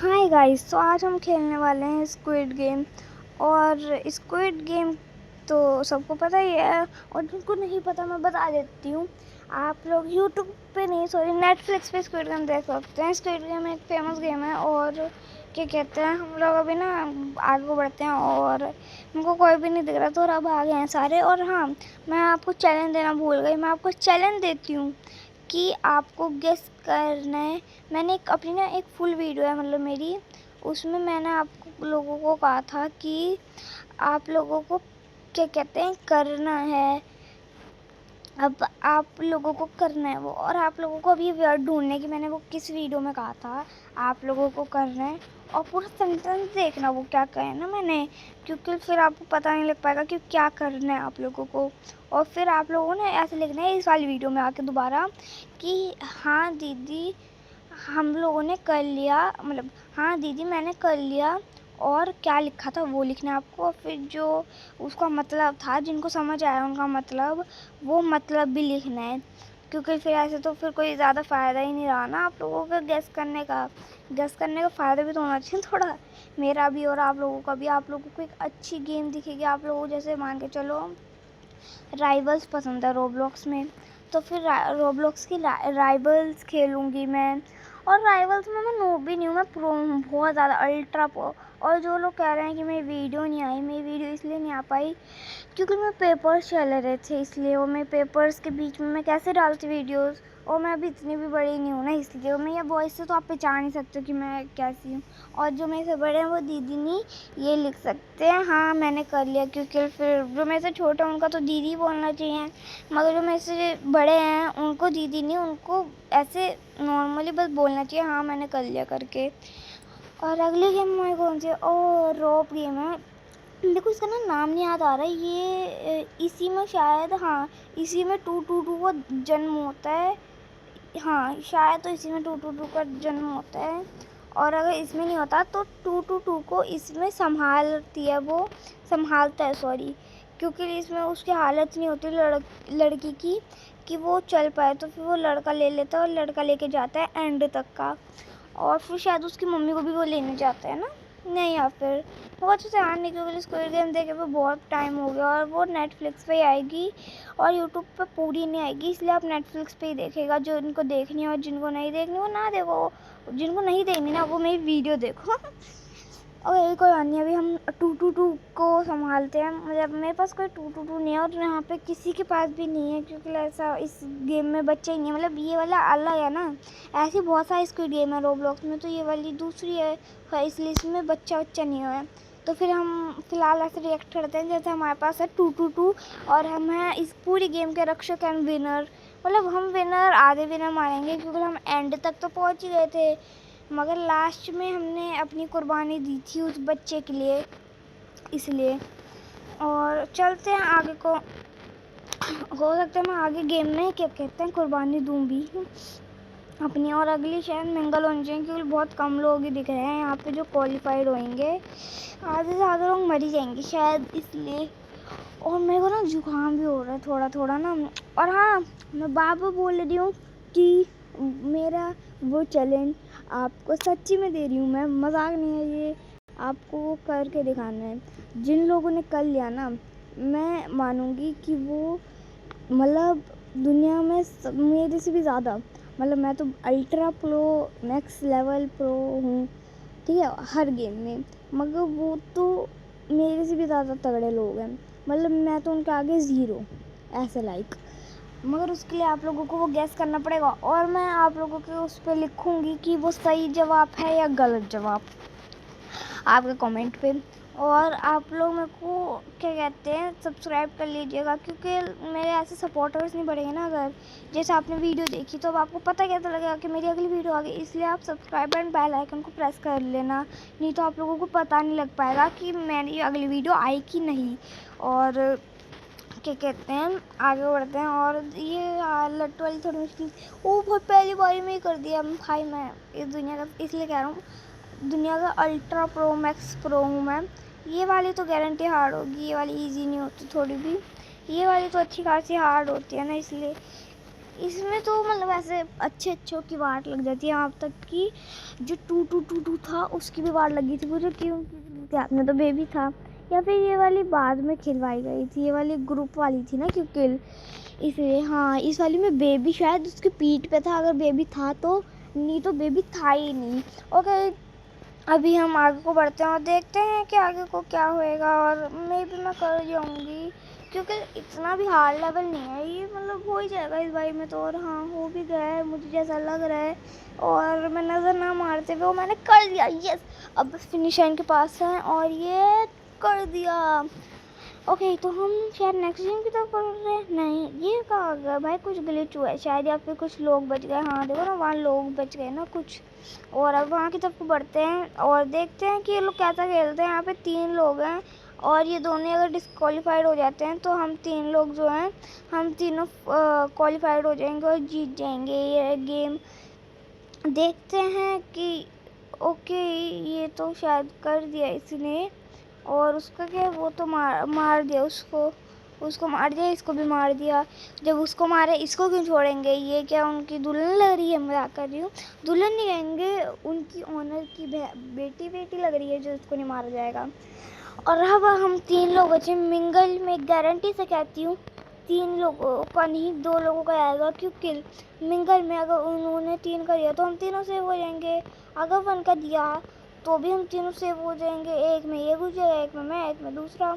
Hi guys, तो आज हम खेलने वाले हैं स्क्विड गेम। और स्क्विड गेम तो सबको पता ही है, और जिनको नहीं पता मैं बता देती हूँ। आप लोग यूट्यूब पे नहीं, सॉरी नेटफ्लिक्स पे स्क्विड गेम देख सकते हैं। स्क्विड गेम एक फेमस गेम है। और क्या कहते हैं, हम लोग अभी ना आगे बढ़ते हैं और हमको कोई भी नहीं दिख रहा, तो अब आ गए हैं सारे। और हाँ, मैं आपको चैलेंज देना भूल गई। मैं आपको चैलेंज देती हूँ कि आपको गेस करना है। मैंने अपनी ना एक फुल वीडियो है, मतलब मेरी, उसमें मैंने आप लोगों को कहा था कि आप लोगों को क्या कहते हैं करना है। अब आप लोगों को करना है वो, और आप लोगों को अभी वर्ड ढूंढने की मैंने वो किस वीडियो में कहा था आप लोगों को करना है। और पूरा सेंटेंस देखना वो क्या कहे ना मैंने, क्योंकि फिर आपको पता नहीं लग पाएगा कि क्या करना है आप लोगों को। और फिर आप लोगों ने ऐसे लिखना है इस वाली वीडियो में आके दोबारा कि हाँ दीदी हम लोगों ने कर लिया, मतलब हाँ दीदी मैंने कर लिया, और क्या लिखा था वो लिखना है आपको। और फिर जो उसका मतलब था, जिनको समझ आया उनका मतलब, वो मतलब भी लिखना है। क्योंकि फिर ऐसे तो फिर कोई ज़्यादा फ़ायदा ही नहीं रहा ना आप लोगों का गेस करने का। गेस करने का फ़ायदा भी तो होना चाहिए थोड़ा, मेरा भी और आप लोगों का भी। आप लोगों को एक अच्छी गेम दिखेगी। आप लोगों जैसे मान के चलो राइवल्स पसंद है रोब्लॉक्स में, तो फिर रोब्लॉक्स की राइवल्स खेलूँगी मैं। और राइवल्स में मैं नूब भी नहीं हूँ, मैं प्रो हूँ, बहुत ज़्यादा अल्ट्रा प्रो। और जो लोग कह रहे हैं कि मेरी वीडियो नहीं आई, मेरी वीडियो इसलिए नहीं आ पाई क्योंकि मैं पेपर्स चल रहे थे, इसलिए। वो मैं पेपर्स के बीच में मैं कैसे डालती वीडियोस। और मैं अभी इतनी भी बड़ी नहीं हूँ ना, इसलिए। और मैं ये वॉइस से तो आप पहचान नहीं सकते कि मैं कैसी हूँ। और जो मेरे से बड़े हैं वो दीदी नहीं ये लिख सकते हैं हाँ मैंने कर लिया, क्योंकि फिर जो मेरे से छोटे हैं उनका तो दीदी बोलना चाहिए, मगर जो मेरे से बड़े हैं उनको दीदी नहीं, उनको ऐसे नॉर्मली बस बोलना चाहिए हाँ मैंने कर लिया करके। और अगली गेम में कौन सी है? और रोप गेम है। देखो इसका ना नाम नहीं याद आ रहा है। ये इसी में शायद, हाँ इसी में 222 का जन्म होता है। हाँ शायद तो इसी में 222 का जन्म होता है। और अगर इसमें नहीं होता तो 222 को इसमें संभालती है, वो संभालता है, सॉरी। क्योंकि इसमें उसकी हालत नहीं होती लड़की की कि वो चल पाए, तो फिर वो लड़का ले लेता है और लड़का लेके जाता है एंड तक का। और फिर शायद उसकी मम्मी को भी वो लेने जाता है ना, नहीं, या फिर वो अच्छे से ध्यान नहीं, क्योंकि स्क्विड गेम देखे पे बहुत टाइम हो गया। और वो नेटफ्लिक्स पे ही आएगी और यूट्यूब पे पूरी नहीं आएगी, इसलिए आप नेटफ्लिक्स पे ही देखेगा। जो इनको देखनी है और जिनको नहीं देखनी वो ना देखो, जिनको नहीं देखनी ना वो मेरी वीडियो देखो। और यही कोई बात नहीं, अभी हम 222 को संभालते हैं। मतलब मेरे पास कोई 222 नहीं है, और यहाँ पे किसी के पास भी नहीं है, क्योंकि ऐसा इस गेम में बच्चे ही नहीं है। मतलब ये वाला अलग है ना, ऐसी बहुत सारी स्क्विड गेम है रोब्लॉक्स में, तो ये वाली दूसरी है, इसलिए इसमें बच्चा नहीं हुआ है। तो फिर हम फिलहाल ऐसे रिएक्ट करते हैं जैसे हमारे पास है 222, और हम हैं इस पूरी गेम के रक्षक एंड विनर। मतलब हम विनर, आधे विनर मानेंगे, क्योंकि हम एंड तक तो पहुँच ही गए थे, मगर लास्ट में हमने अपनी कुर्बानी दी थी उस बच्चे के लिए, इसलिए। और चलते हैं आगे को, हो सकता है मैं आगे गेम में क्या कहते हैं कुर्बानी दूँ भी अपनी। और अगली शायद मिंगल होनी चाहिए, क्योंकि बहुत कम लोग ही दिख रहे हैं यहाँ पे जो क्वालिफाइड होंगे। आधे से ज़्यादा लोग मर ही जाएंगे शायद, इसलिए। और मेरे को ना जुकाम भी हो रहा है थोड़ा थोड़ा ना। और हाँ, मैं बार बार बोल रही हूँ कि मेरा वो चैलेंज आपको सच्ची में दे रही हूँ, मैं मजाक नहीं है ये, आपको वो करके दिखाना है। जिन लोगों ने कर लिया ना, मैं मानूंगी कि वो मतलब दुनिया में मेरे से भी ज़्यादा, मतलब मैं तो ultra pro, next level pro हूँ, ठीक है, हर गेम में। मगर वो तो मेरे से भी ज़्यादा तगड़े लोग हैं, मतलब मैं तो उनके आगे ज़ीरो, ऐसे लाइक। मगर उसके लिए आप लोगों को वो गैस करना पड़ेगा, और मैं आप लोगों के उस पर लिखूँगी कि वो सही जवाब है या गलत जवाब आपके कमेंट पे। और आप लोग मेरे को क्या कहते हैं सब्सक्राइब कर लीजिएगा, क्योंकि मेरे ऐसे सपोर्टर्स नहीं बढ़ेंगे ना। अगर जैसे आपने वीडियो देखी तो अब आपको पता कैसे लगेगा कि मेरी अगली वीडियो आ गई, इसलिए आप सब्सक्राइब एंड बेल आइकन को प्रेस कर लेना, नहीं तो आप लोगों को पता नहीं लग पाएगा कि मेरी अगली वीडियो आई कि नहीं। और क्या कहते हैं आगे बढ़ते हैं। और ये लट्टू वाली थोड़ी मुश्किल, वो बहुत पहली बारी में ही कर दिया भाई, मैं इस दुनिया का, इसलिए कह रहा हूँ दुनिया का अल्ट्रा प्रो मैक्स प्रो हूँ मैं। ये वाली तो गारंटी हार्ड होगी, ये वाली इजी नहीं होती थोड़ी भी, ये वाली तो अच्छी खासी हार्ड होती है ना, इसलिए। इसमें तो मतलब ऐसे अच्छे अच्छों की वाट लग जाती है, यहाँ तक कि जो टू टू टू टू था उसकी भी वाट लगी थी पूरे, क्योंकि उनके हाथ में तो बेबी था। या फिर ये वाली बाद में खिलवाई गई थी, ये वाली ग्रुप वाली थी ना क्योंकि इसलिए। हाँ, इस वाली में बेबी शायद उसकी पीठ पे था, अगर बेबी था तो, नहीं तो बेबी था ही नहीं। ओके, अभी हम आगे को बढ़ते हैं और देखते हैं कि आगे को क्या होएगा, और मैं कर जाऊँगी क्योंकि इतना भी हार्ड लेवल नहीं है ये, मतलब हो ही जाएगा इस बारी में तो। और हाँ, हो भी गया है मुझे जैसा लग रहा है, और मैं नज़र ना मारते हुए वो मैंने कर दिया। यस, अब बस फिनिश लाइन के पास है और ये कर दिया। ओके, तो हम शायद नेक्स्ट गेम की तरफ बढ़ रहे हैं। नहीं, ये कहा गया भाई, कुछ ग्लिच हुआ है शायद, या फिर कुछ लोग बच गए। हाँ देखो ना, वहाँ लोग बच गए ना कुछ। और अब वहाँ की तरफ बढ़ते हैं और देखते हैं कि ये लोग कैसा खेलते हैं। यहाँ पे 3 लोग हैं और ये दोनों अगर डिस्क्वालीफाइड हो जाते हैं तो हम 3 लोग जो हैं, हम तीनों क्वालिफाइड हो जाएंगे और जीत जाएंगे ये गेम। देखते हैं कि ओके, ये तो शायद कर दिया इसने, और उसका क्या, वो तो मार दिया उसको मार दिया, इसको भी मार दिया। जब उसको मारे इसको क्यों छोड़ेंगे? ये क्या उनकी दुल्हन लग रही है? मजाक कर रही हूँ, दुल्हन नहीं कहेंगे, उनकी ऑनर की बेटी लग रही है जो उसको नहीं मारा जाएगा। और अब हम 3 लोग बचे मिंगल में, गारंटी से कहती हूँ 3 लोगों का नहीं, 2 लोगों का आएगा, क्योंकि मिंगल में अगर उन्होंने 3 का दिया तो हम तीनों सेव हो जाएंगे। अगर 1 का दिया तो भी हम तीनों सेव हो जाएंगे, एक में ये घुस जाएगा, एक में मैं, एक में दूसरा।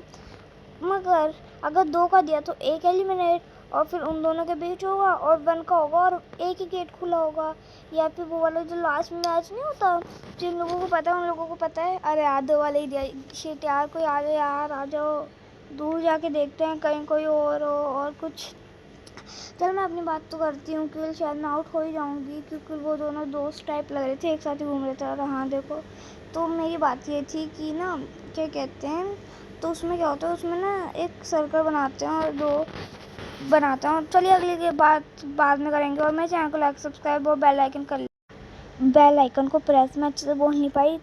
मगर अगर 2 का दिया तो एक एलिमिनेट, और फिर उन दोनों के बीच होगा, और 1 का होगा और एक ही गेट खुला होगा। या फिर वो वाला जो लास्ट में मैच नहीं होता, जिन लोगों को पता है उन लोगों को पता है। अरे आधे वाले ही दिया, शिट यार, कोई आ जाए यार, आ जाओ, दूर जाके देखते हैं कहीं कोई और हो और कुछ। चल मैं अपनी बात तो करती हूँ कि शायद मैं आउट हो ही जाऊँगी, क्योंकि वो दोनों दोस्त टाइप लग रहे थे, एक साथ ही घूम रहे थे। और हाँ देखो, तो मेरी बात ये थी कि ना, क्या कहते हैं, तो उसमें क्या होता है, उसमें ना एक सर्कल बनाते हैं और 2 बनाते हैं। और चलिए अगली की बात बाद में करेंगे। और मेरे चैनल को लाइक, सब्सक्राइब और बेल आइकन को प्रेस, मैं अच्छे से बोल नहीं पाई।